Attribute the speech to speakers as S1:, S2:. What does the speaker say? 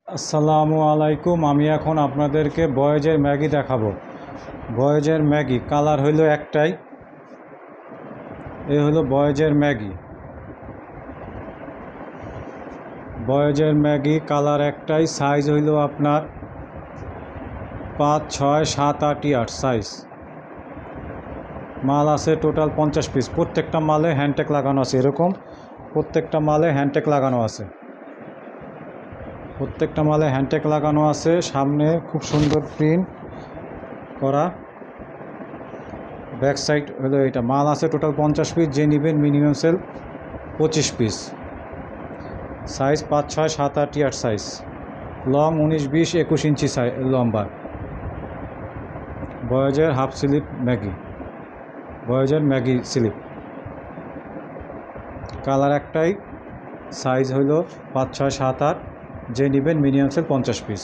S1: আসসালামু আলাইকুম। আমি এখন আপনাদেরকে বয়েজের ম্যাগি দেখাবো। বয়েজের ম্যাগি কালার হইল একটাই, এ হলো বয়েজের ম্যাগি। বয়েজের ম্যাগি কালার একটাই, সাইজ হইল আপনার 5, 6, 7, 8, 8 সাইজ। মাল আছে টোটাল 50 পিস। প্রত্যেকটা মালে হ্যান্ডটেক লাগানো আছে, এরকম প্রত্যেকটা মালে হ্যান্ডটেক লাগানো আছে। প্রত্যেকটা মালে হ্যান্ডটেক লাগানো আছে। সামনে খুব সুন্দর প্রিন্ট করা। ব্যাক সাইড হলো এটা। মাল আছে টোটাল 50 পিস, যে নেবেন minimum sale 25 piece. Size 5, 6, 7, 8, 8 size. Long 19, 20, 21 inch লম্বা। বয়েজের হাফ স্লিপ ম্যাগি, বয়েজের ম্যাগি স্লিপ। কালার একটাই, সাইজ হইল 5, 6, 7, 8, যে নেবেন মিনিমাম সেল 50 পিস।